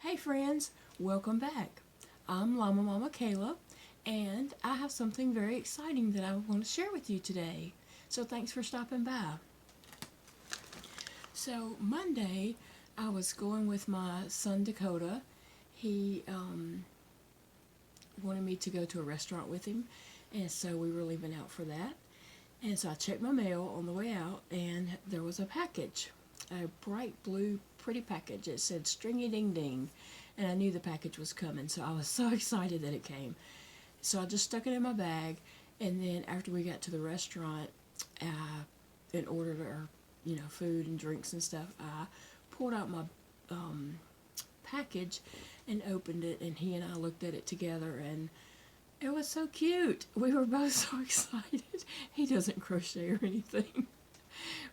Hey friends, welcome back. I'm LlamaMamaKayla, and I have something very exciting that I want to share with you today. So thanks for stopping by. So Monday, I was going with my son Dakota. He wanted me to go to a restaurant with him, and so we were leaving out for that. And so I checked my mail on the way out, and there was a package, a bright blue, pretty package. It said Stringy Ding Ding, and I knew the package was coming, so I was so excited that it came. So I just stuck it in my bag, and then after we got to the restaurant, and ordered our, food and drinks and stuff, I pulled out my package and opened it, and he and I looked at it together, and it was so cute. We were both so excited. He doesn't crochet or anything,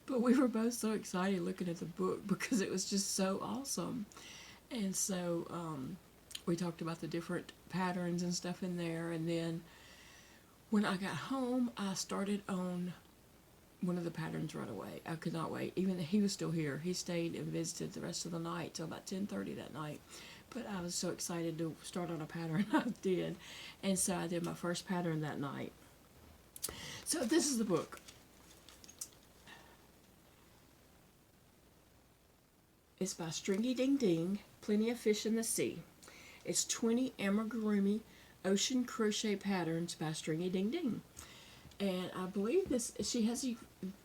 but we were both so excited looking at the book because it was just so awesome. And so we talked about the different patterns and stuff in there. And then when I got home, I started on one of the patterns right away. I could not wait. Even though he was still here, he stayed and visited the rest of the night till about 10:30 that night. But I was so excited to start on a pattern. I did. And so I did my first pattern that night. So this is the book. It's by Stringy Ding Ding, Plenty of Fish in the Sea. It's 20 Amigurumi Ocean Crochet Patterns by Stringy Ding Ding. And I believe she has a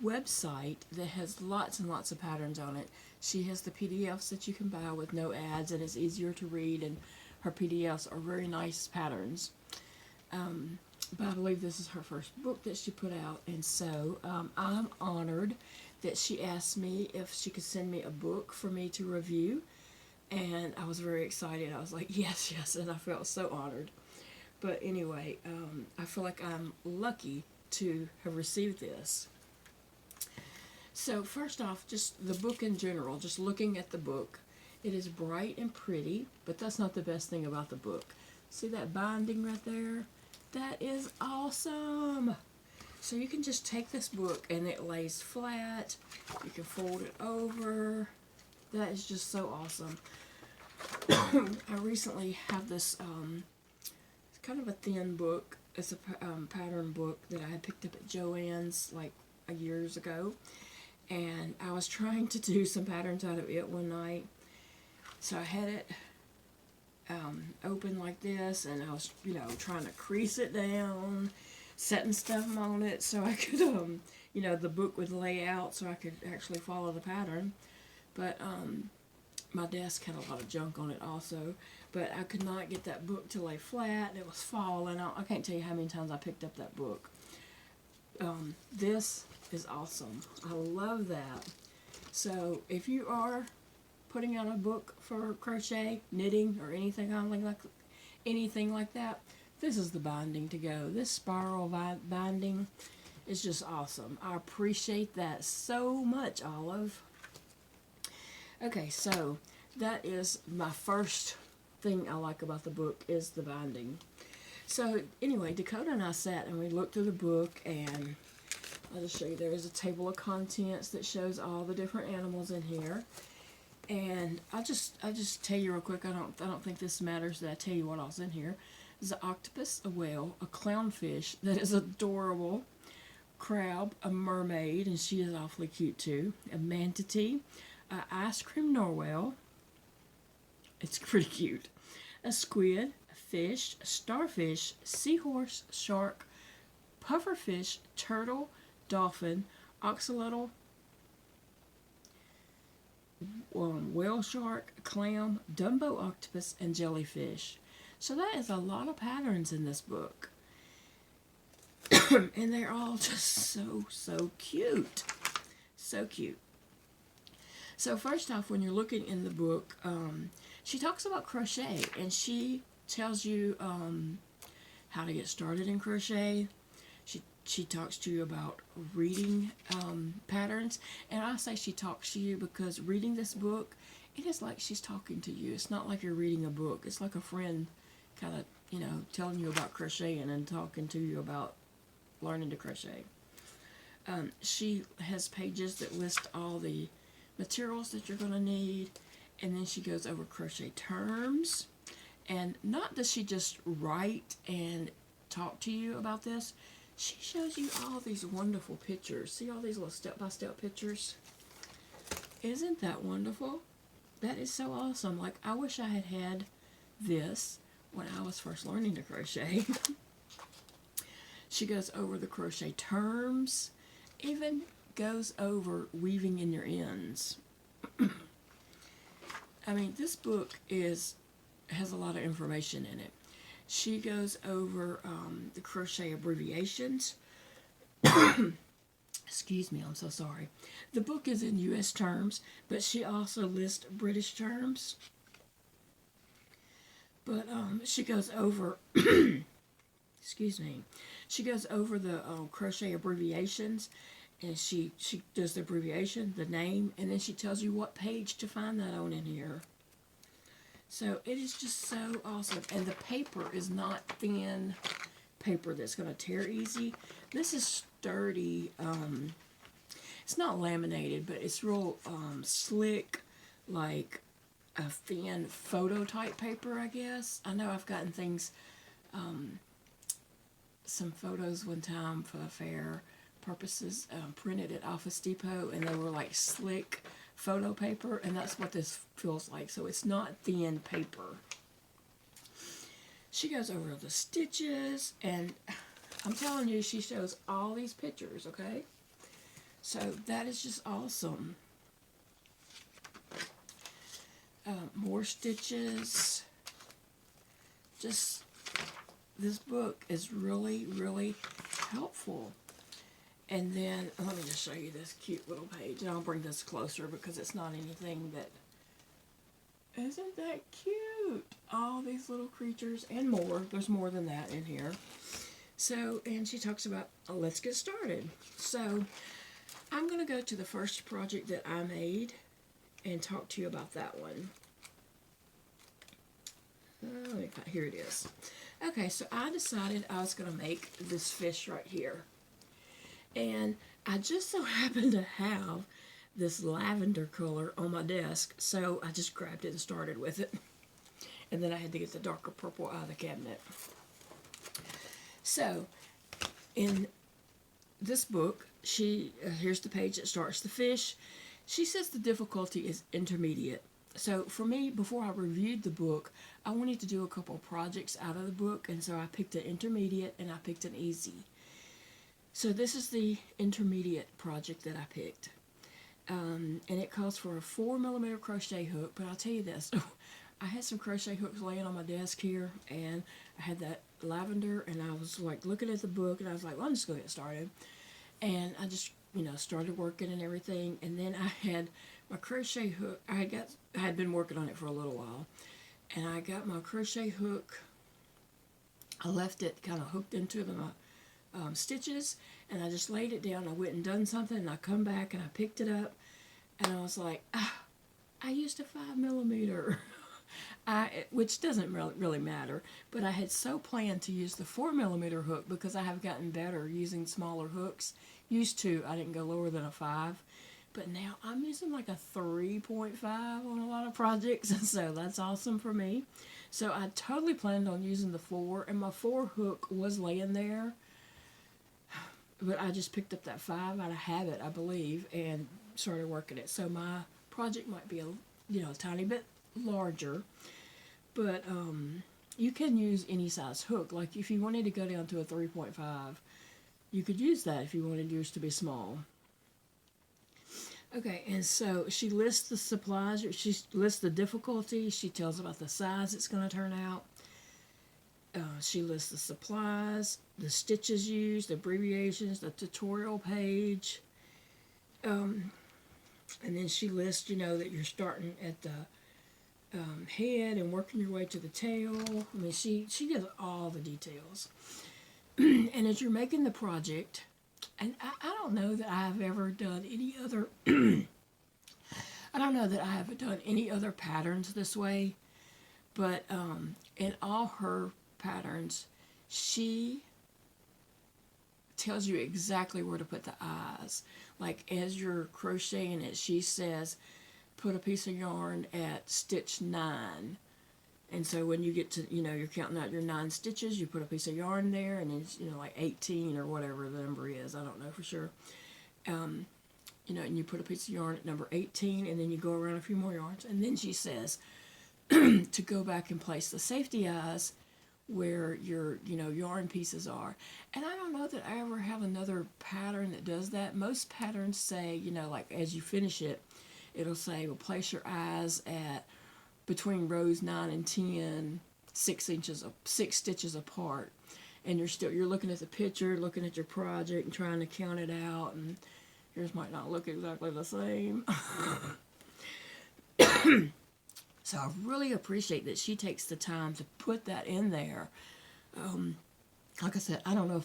website that has lots and lots of patterns on it. She has the PDFs that you can buy with no ads, and it's easier to read, and her PDFs are very nice patterns. But I believe this is her first book that she put out, and so I'm honored that she asked me if she could send me a book for me to review, and I was very excited. I was like, yes, yes, and I felt so honored. But anyway, I feel like I'm lucky to have received this. So first off, just the book in general, just looking at the book, it is bright and pretty, but that's not the best thing about the book. See that binding right there? That is awesome! So you can just take this book and it lays flat. You can fold it over. That is just so awesome. I recently have this, it's kind of a thin book. It's a pattern book that I had picked up at Joann's like years ago. And I was trying to do some patterns out of it one night. So I had it open like this, and I was, trying to crease it down, setting stuff on it so I could, the book would lay out so I could actually follow the pattern. But my desk had a lot of junk on it also, but I could not get that book to lay flat. It was falling. I can't tell you how many times I picked up that book. This is awesome. I love that. So if you are putting out a book for crochet, knitting, or anything like that, this is the binding to go. This spiral binding is just awesome. I appreciate that so much, Olive. Okay, so that is my first thing I like about the book is the binding. So anyway, Dakota and I sat and we looked through the book, and I'll just show you. There is a table of contents that shows all the different animals in here. And I'll just tell you real quick. I don't think this matters that I tell you what all's in here. There's an octopus, a whale, a clownfish that is adorable, crab, a mermaid, and she is awfully cute too, a manatee, an ice cream narwhal. It's pretty cute. A squid, a fish, a starfish, seahorse, shark, pufferfish, turtle, dolphin, oxalotl, whale shark, clam, Dumbo octopus, and jellyfish. So that is a lot of patterns in this book. And they're all just so cute. So cute. So first off, when you're looking in the book, she talks about crochet, and she tells you how to get started in crochet. She talks to you about reading patterns, and I say she talks to you because reading this book, it is like she's talking to you. It's not like you're reading a book. It's like a friend kind of, telling you about crocheting and talking to you about learning to crochet. She has pages that list all the materials that you're going to need, And then she goes over crochet terms. And not does she just write and talk to you about this, she shows you all these wonderful pictures. See all these little step-by-step pictures? Isn't that wonderful? That is so awesome. Like, I wish I had had this when I was first learning to crochet. She goes over the crochet terms, even goes over weaving in your ends. I mean, this book has a lot of information in it. She goes over the crochet abbreviations. Excuse me, I'm so sorry. The book is in U.S. terms, but she also lists British terms. But she goes over, excuse me, she goes over the crochet abbreviations, and she does the abbreviation, the name, and then she tells you what page to find that on in here. So it is just so awesome. And the paper is not thin paper that's going to tear easy. This is sturdy. It's not laminated, but it's real slick, like a thin photo type paper, I guess. I know I've gotten things, some photos one time for fair purposes, printed at Office Depot, and they were like slick photo paper, and that's what this feels like. So it's not thin paper. She goes over the stitches, and I'm telling you, she shows all these pictures, okay? So that is just awesome. More stitches. Just, this book is really, really helpful. And then, let me just show you this cute little page. And I'll bring this closer because it's not anything that... Isn't that cute? All these little creatures and more. There's more than that in here. So, and she talks about, let's get started. So, I'm going to go to the first project that I made and talk to you about that one. Here it is. Okay, so I decided I was going to make this fish right here. And I just so happened to have this lavender color on my desk, so I just grabbed it and started with it. And then I had to get the darker purple out of the cabinet. So, in this book, here's the page that starts the fish. She says the difficulty is intermediate. So for me, before I reviewed the book, I wanted to do a couple of projects out of the book, and so I picked an intermediate and I picked an easy. So this is the intermediate project that I picked. And it calls for a 4mm crochet hook, but I'll tell you this. I had some crochet hooks laying on my desk here, and I had that lavender, and I was like looking at the book, and I was like, well, I'm just going to get started. And I just, started working and everything, and then I had my crochet hook. I had been working on it for a little while, and I got my crochet hook. I left it kind of hooked into the stitches, and I just laid it down. I went and done something, and I come back and I picked it up, and I was like, I used a 5mm, which doesn't really matter, but I had so planned to use the 4mm hook because I have gotten better using smaller hooks. Used to, I didn't go lower than a 5, but now I'm using like a 3.5 on a lot of projects, and so that's awesome for me. So I totally planned on using the 4, and my 4 hook was laying there, but I just picked up that 5 out of habit, I believe, and started working it. So my project might be a tiny bit larger, but you can use any size hook. Like if you wanted to go down to a 3.5, you could use that if you wanted yours to be small. Okay, and so she lists the supplies, she lists the difficulty, she tells about the size it's going to turn out. She lists the supplies, the stitches used, the abbreviations, the tutorial page. And then she lists, that you're starting at the head and working your way to the tail. I mean, she gives all the details. And as you're making the project, and I don't know that I have ever done any other, I don't know that I have done any other patterns this way, but in all her patterns, she tells you exactly where to put the eyes. Like as you're crocheting it, she says, put a piece of yarn at stitch 9. And so when you get to, you're counting out your 9 stitches, you put a piece of yarn there, and it's, like 18 or whatever the number is. I don't know for sure. And you put a piece of yarn at number 18, and then you go around a few more yarns. And then she says to go back and place the safety eyes where your, yarn pieces are. And I don't know that I ever have another pattern that does that. Most patterns say, like as you finish it, it'll say, well, place your eyes at between rows 9 and 10, 6 stitches apart. And you're looking at the picture, looking at your project, and trying to count it out, and yours might not look exactly the same. So I really appreciate that she takes the time to put that in there. Like I said, I don't know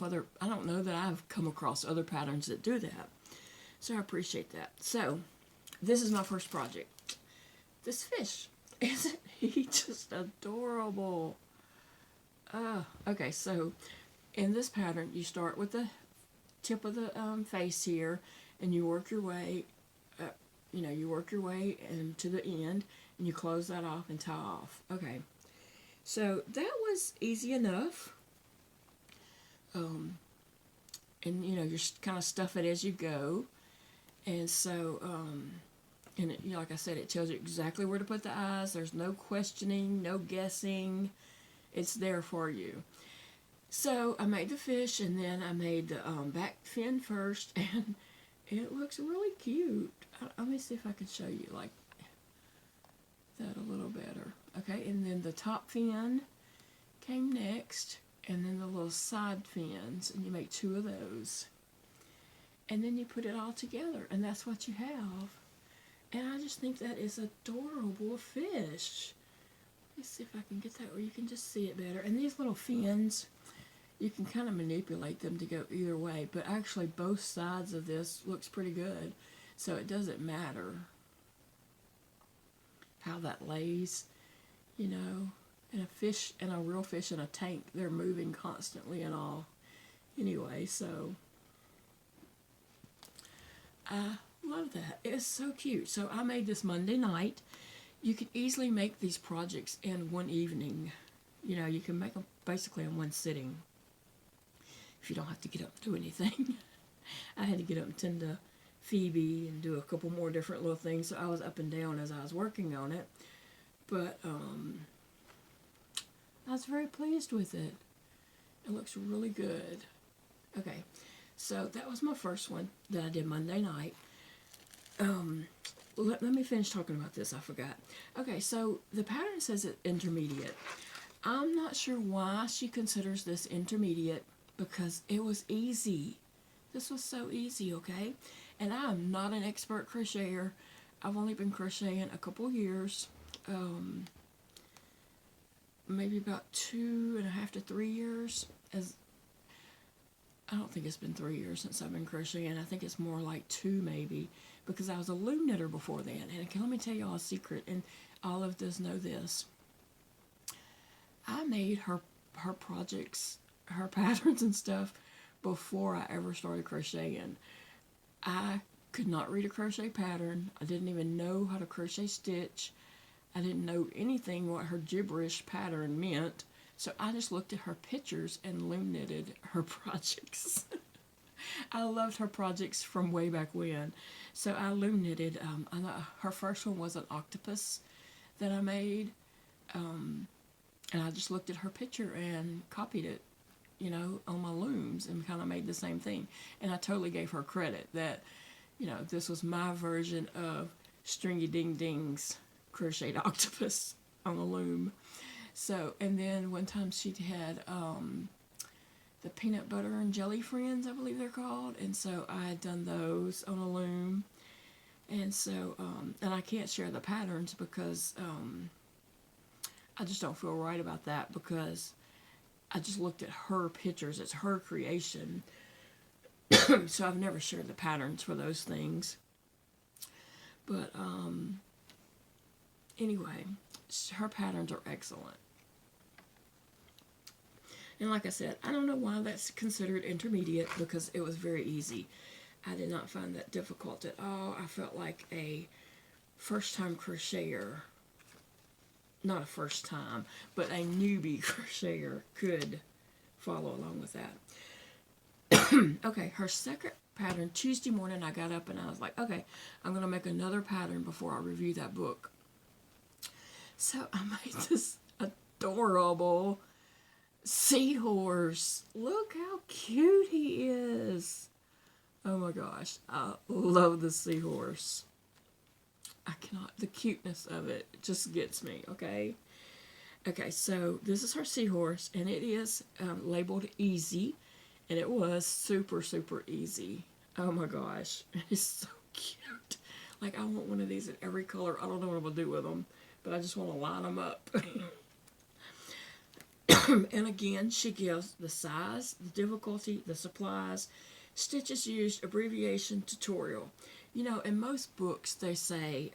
that I've come across other patterns that do that. So I appreciate that. So this is my first project. This fish. Isn't he just adorable? Okay, so in this pattern, you start with the tip of the face here, and you work your way, to the end, and you close that off and tie off. Okay, so that was easy enough. And you kind of stuff it as you go, and so and it, like I said, it tells you exactly where to put the eyes. There's no questioning, no guessing. It's there for you. So I made the fish, and then I made the back fin first, and it looks really cute. Let me see if I can show you like that a little better. Okay, and then the top fin came next, and then the little side fins, and you make 2 of those. And then you put it all together, and that's what you have. And I just think that is adorable fish. Let me see if I can get that where you can just see it better. And these little fins, you can kind of manipulate them to go either way, but actually both sides of this looks pretty good. So it doesn't matter how that lays, And a fish and a real fish in a tank, they're moving constantly and all. Anyway, so I love that. It's so cute. So I made this Monday night. You can easily make these projects in one evening. You can make them basically in one sitting if you don't have to get up and do anything. I had to get up and tend to Phoebe and do a couple more different little things, so I was up and down as I was working on it. But I was very pleased with it. It looks really good. Okay, so that was my first one that I did Monday night. Let me finish talking about this. I forgot. Okay, so the pattern says it's intermediate. I'm not sure why she considers this intermediate, because it was easy. This was so easy, okay? And I am not an expert crocheter. I've only been crocheting a couple years. Maybe about 2.5 to 3 years. I don't think it's been 3 years since I've been crocheting. I think it's more like 2 maybe, because I was a loom knitter before then. And let me tell y'all a secret, and Olive does know this. I made her projects, her patterns and stuff before I ever started crocheting. I could not read a crochet pattern. I didn't even know how to crochet stitch. I didn't know anything what her gibberish pattern meant. So I just looked at her pictures and loom knitted her projects. I loved her projects from way back when. So I loom knitted, her first one was an octopus that I made. And I just looked at her picture and copied it, on my looms, and kind of made the same thing. And I totally gave her credit that, this was my version of Stringy Ding Ding's crocheted octopus on the loom. So, and then one time she had the peanut butter and jelly friends, I believe they're called. And so I had done those on a loom. And so, and I can't share the patterns because I just don't feel right about that, because I just looked at her pictures. It's her creation. So I've never shared the patterns for those things. But anyway, her patterns are excellent. And like I said, I don't know why that's considered intermediate, because it was very easy. I did not find that difficult at all. I felt like a first time crocheter, not a first time, but a newbie crocheter could follow along with that. Okay, her second pattern, Tuesday morning I got up and I was like, okay, I'm going to make another pattern before I review that book. So I made this adorable seahorse. Look how cute he is. Oh my gosh, I love the seahorse. I cannot, the cuteness of it just gets me, okay? Okay, so this is her seahorse, and it is labeled easy, and it was super, super easy. Oh my gosh, it's so cute. Like, I want one of these in every color. I don't know what I'm going to do with them, but I just want to line them up. And again, she gives the size, the difficulty, the supplies, stitches used, abbreviation, tutorial. You know, in most books, they say,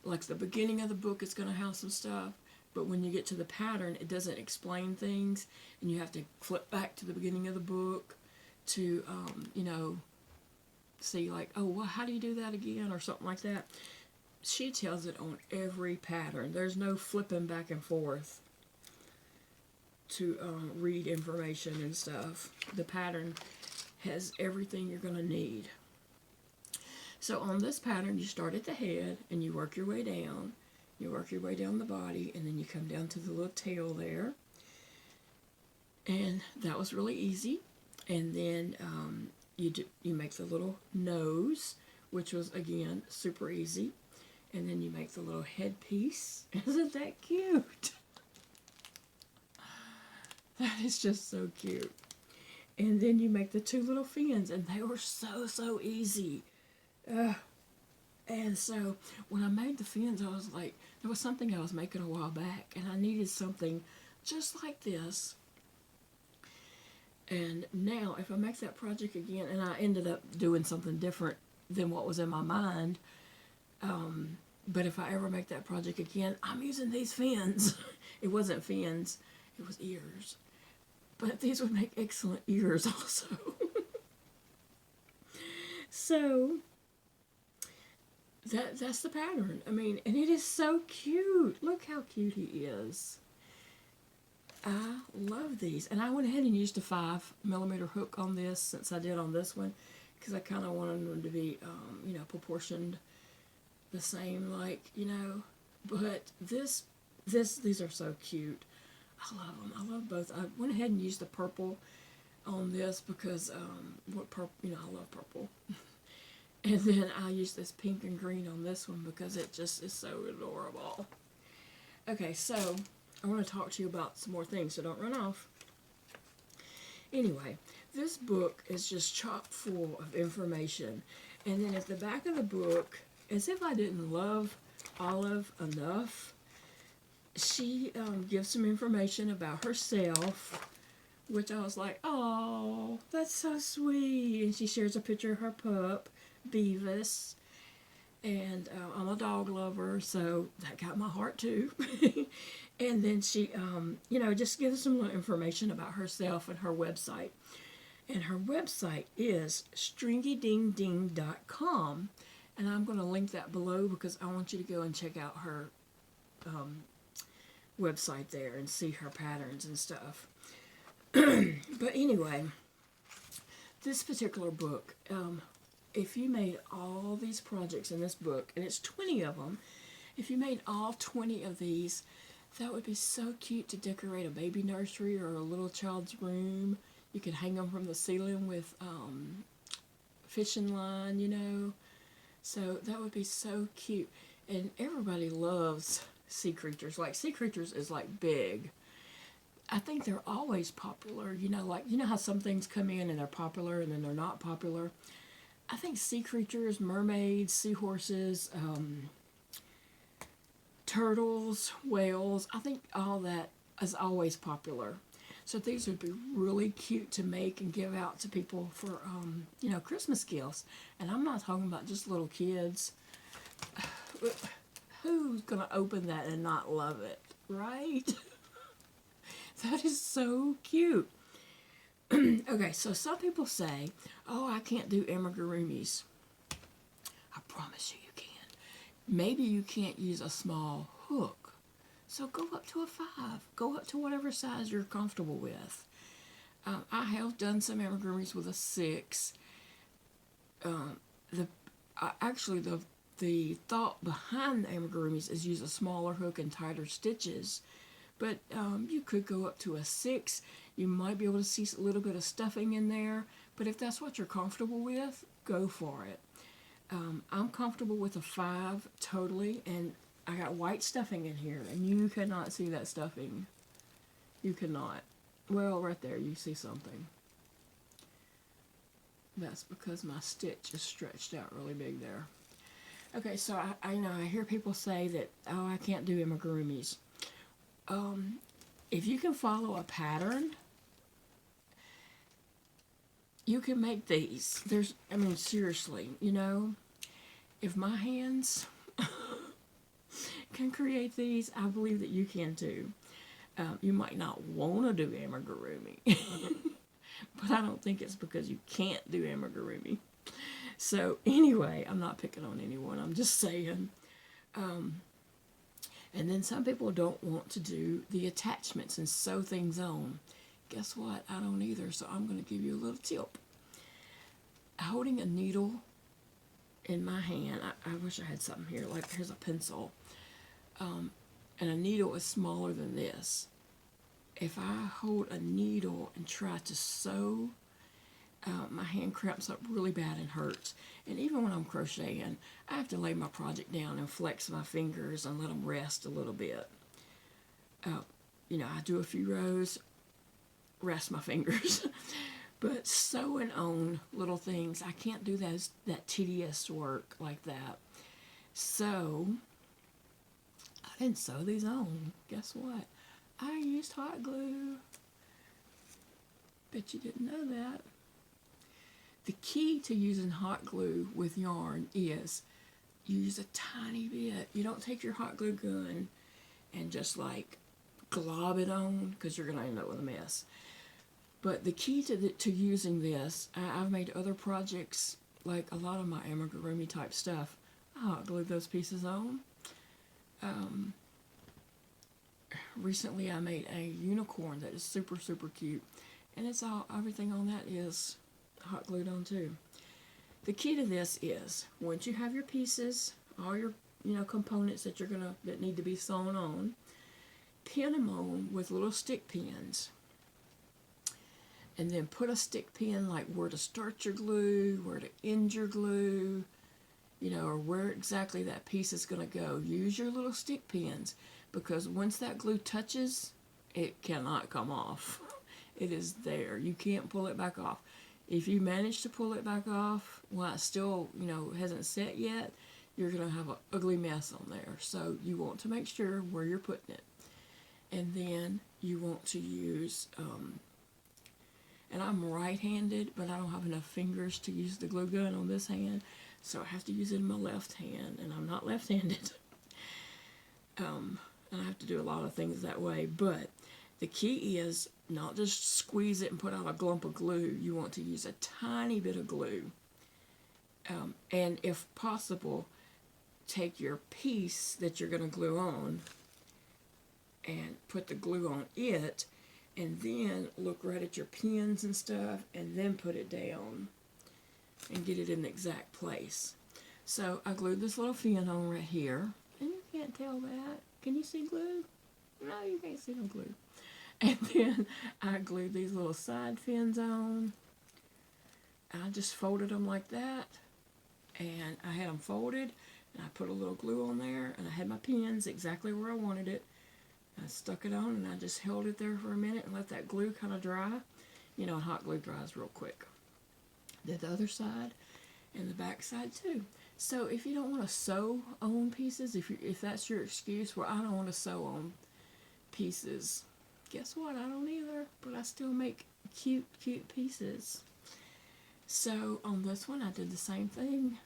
like the beginning of the book is going to have some stuff, but when you get to the pattern, it doesn't explain things, and you have to flip back to the beginning of the book to, you know, see like, oh, well, how do you do that again, or something like that. She tells it on every pattern. There's no flipping back and forth to read information and stuff. The pattern has everything you're going to need. So on this pattern, you start at the head and you work your way down. You work your way down the body, and then you come down to the little tail there. And that was really easy. And then you make the little nose, which was, again, super easy. And then you make the little headpiece. Isn't that cute? That is just so cute. And then you make the two little fins, and they were so, so easy. And so when I made the fins, I was like, there was something I was making a while back, and I needed something just like this. And now, if I make that project again, and I ended up doing something different than what was in my mind, but if I ever make that project again, I'm using these fins. It wasn't fins, it was ears. But these would make excellent ears also. So, that's the pattern. I mean, and it is so cute. Look how cute he is. I love these. And I went ahead and used a 5mm hook on this, since I did on this one, because I kind of wanted them to be, you know, proportioned the same, like, you know. But these are so cute. I love them. I love both. I went ahead and used the purple on this because, you know, I love purple. And then I used this pink and green on this one because it just is so adorable. Okay, so I want to talk to you about some more things, so don't run off. Anyway, this book is just chock full of information. And then at the back of the book, as if I didn't love Olive enough, she gives some information about herself, which I was like, oh, that's so sweet. And she shares a picture of her pup, Beavis. And I'm a dog lover, so that got my heart too. And then she, you know, just gives some little information about herself and her website. And her website is stringydingding.com. And I'm going to link that below because I want you to go and check out her website there and see her patterns and stuff. But anyway, this particular book, if you made all these projects in this book, and it's 20 of them, if you made all 20 of these, that would be so cute to decorate a baby nursery or a little child's room. You could hang them from the ceiling with fishing line, you know. So that would be so cute. And everybody loves sea creatures. Like, sea creatures is like big. I think they're always popular. You know, like, you know how some things come in and they're popular and then they're not popular? I think sea creatures, mermaids, seahorses, turtles, whales, I think all that is always popular. So these would be really cute to make and give out to people for, you know, Christmas gifts. And I'm not talking about just little kids. Who's going to open that and not love it, right? That is so cute. Okay, so some people say, oh, I can't do amigurumis. I promise you, you can. maybe you can't use a small hook. So go up to a 5. Go up to whatever size you're comfortable with. I have done some amigurumis with a 6. The actually the thought behind the amigurumis is use a smaller hook and tighter stitches, but you could go up to a 6. You might be able to see a little bit of stuffing in there, but if that's what you're comfortable with, go for it. I'm comfortable with a 5 totally, and I got white stuffing in here, and you cannot see that stuffing. You cannot. Well, right there, you see something. That's because my stitch is stretched out really big there. Okay, so I know I hear people say that, oh, I can't do amigurumis. If you can follow a pattern, you can make these. I mean, seriously, if my hands can create these, I believe that you can too. You might not want to do amigurumi, but I don't think it's because you can't do amigurumi. So anyway, I'm not picking on anyone. I'm just saying. And then some people don't want to do the attachments and sew things on. Guess what? I don't either, so I'm going to give you a little tip. Holding a needle in my hand, I wish I had something here, like here's a pencil, and a needle is smaller than this. If I hold a needle and try to sew, my hand cramps up really bad and hurts. And even when I'm crocheting, I have to lay my project down and flex my fingers and let them rest a little bit. I do a few rows, rest my fingers. But sewing on little things, I can't do that tedious work like that. So, I didn't sew these on. Guess what? I used hot glue. Bet you didn't know that. The key to using hot glue with yarn is you use a tiny bit. You don't take your hot glue gun and just like glob it on, because you're going to end up with a mess. But the key to using this, I've made other projects, like a lot of my amigurumi type stuff, I hot glued those pieces on. Recently I made a unicorn that is super, super cute. And everything on that is hot glued on too. The key to this is, once you have your pieces, all your components that need to be sewn on, pin them on with little stick pins. And then put a stick pin like where to start your glue, where to end your glue, or where exactly that piece is going to go. Use your little stick pins, because once that glue touches, it cannot come off. It is there. You can't pull it back off. If you manage to pull it back off while it still, hasn't set yet, you're going to have an ugly mess on there. So you want to make sure where you're putting it. And then you want to use... and I'm right-handed, but I don't have enough fingers to use the glue gun on this hand, so I have to use it in my left hand, and I'm not left-handed. And I have to do a lot of things that way, but the key is not just squeeze it and put out a glump of glue. You want to use a tiny bit of glue. And if possible, take your piece that you're going to glue on and put the glue on it, and then look right at your pins and stuff, and then put it down and get it in the exact place. So I glued this little fin on right here, and you can't tell that. Can you see glue? No, you can't see no glue. And then I glued these little side fins on. I just folded them like that, and I had them folded, and I put a little glue on there, and I had my pins exactly where I wanted it. I stuck it on, and I just held it there for a minute and let that glue kind of dry. Hot glue dries real quick. Did the other side and the back side too. So if you don't want to sew on pieces, if that's your excuse, well, I don't want to sew on pieces, guess what? I don't either, but I still make cute, cute pieces. So on this one, I did the same thing.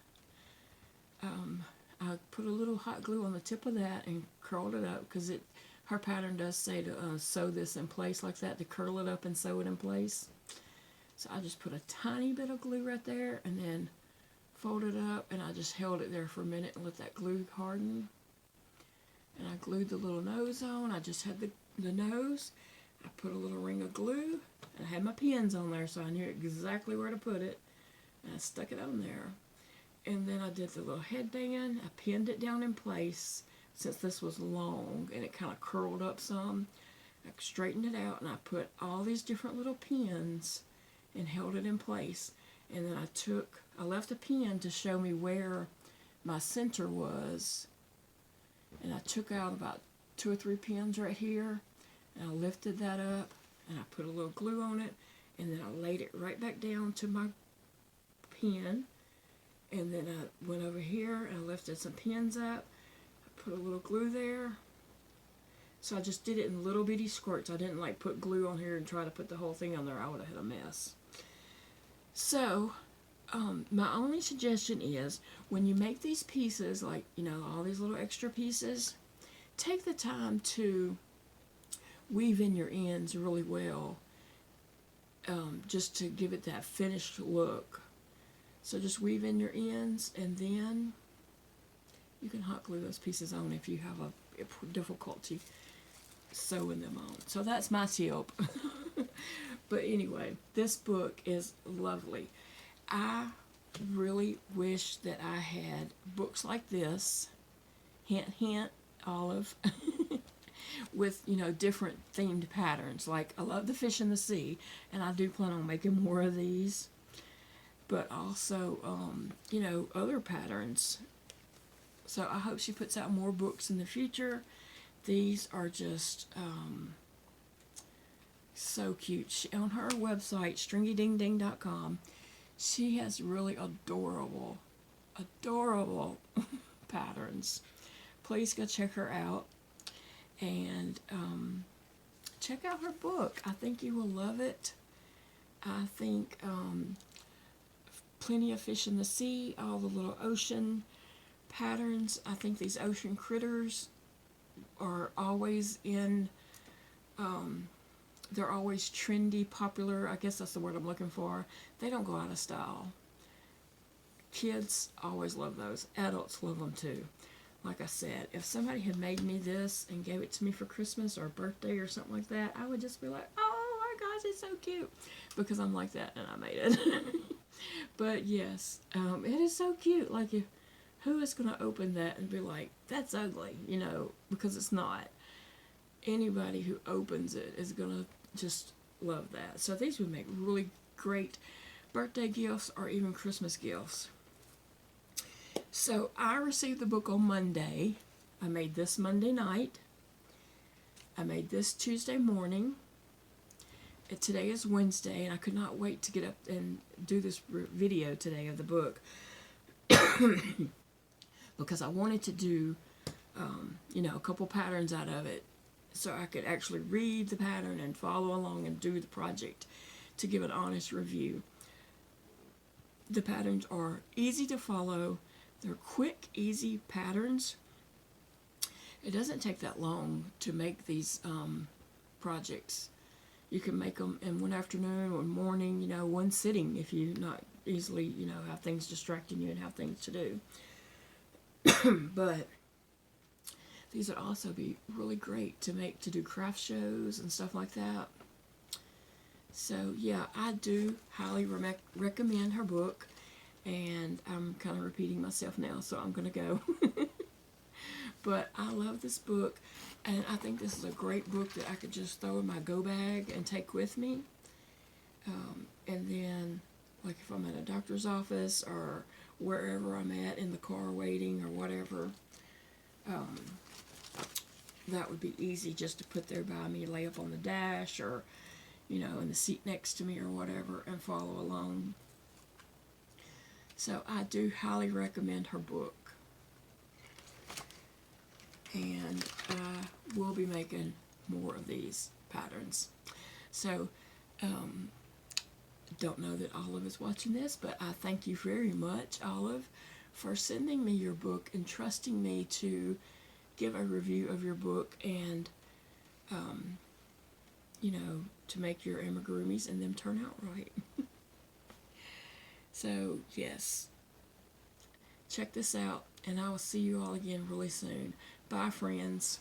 I put a little hot glue on the tip of that and curled it up, because her pattern does say to sew this in place like that, to curl it up and sew it in place. So I just put a tiny bit of glue right there, and then folded up, and I just held it there for a minute and let that glue harden. And I glued the little nose on. I just had the nose. I put a little ring of glue, and I had my pins on there, so I knew exactly where to put it. And I stuck it on there. And then I did the little headband. I pinned it down in place since this was long and it kind of curled up some. I straightened it out, and I put all these different little pins and held it in place. And then I left a pin to show me where my center was. And I took out about 2 or 3 pins right here, and I lifted that up, and I put a little glue on it, and then I laid it right back down to my pin. And then I went over here and I lifted some pins up. I put a little glue there. So I just did it in little bitty squirts. I didn't like put glue on here and try to put the whole thing on there. I would have had a mess. So my only suggestion is when you make these pieces, like, you know, all these little extra pieces, take the time to weave in your ends really well, just to give it that finished look. So just weave in your ends, and then you can hot glue those pieces on if you have a difficulty sewing them on. So that's my tip. But anyway, this book is lovely. I really wish that I had books like this, hint, hint, Olive, with, you know, different themed patterns. Like, I love the fish in the sea, and I do plan on making more of these. But also, you know, other patterns. So I hope she puts out more books in the future. These are just so cute. On her website, StringyDingDing.com, she has really adorable patterns. Please go check her out. And check out her book. I think you will love it. I think plenty of fish in the sea, all the little ocean patterns. I think these ocean critters are always in, they're always trendy, popular. I guess that's the word I'm looking for. They don't go out of style. Kids always love those. Adults love them too. Like I said, if somebody had made me this and gave it to me for Christmas or birthday or something like that, I would just be like, oh my gosh, it's so cute. Because I'm like that and I made it. But yes, it is so cute. Like, who is going to open that and be like, that's ugly, you know, because it's not. Anybody who opens it is going to just love that. So these would make really great birthday gifts or even Christmas gifts. So I received the book on Monday. I made this Monday night. I made this Tuesday morning. And today is Wednesday, and I could not wait to get up and do this video today of the book. Because I wanted to do, you know, a couple patterns out of it, so I could actually read the pattern and follow along and do the project to give an honest review. The patterns are easy to follow. They're quick, easy patterns. It doesn't take that long to make these projects. You can make them in one afternoon or morning, you know, one sitting if you not easily, you know, have things distracting you and have things to do. But these would also be really great to make, to do craft shows and stuff like that. So yeah, I do highly recommend her book, and I'm kind of repeating myself now, so I'm going to go. But I love this book, and I think this is a great book that I could just throw in my go bag and take with me. And then, like if I'm at a doctor's office or wherever I'm at in the car waiting or whatever, that would be easy just to put there by me, lay up on the dash or, you know, in the seat next to me or whatever, and follow along. So I do highly recommend her book. And I will be making more of these patterns. So, don't know that Olive is watching this, but I thank you very much, Olive, for sending me your book and trusting me to give a review of your book and, you know, to make your amigurumis and them turn out right. So, yes, check this out, and I will see you all again really soon. Bye, friends.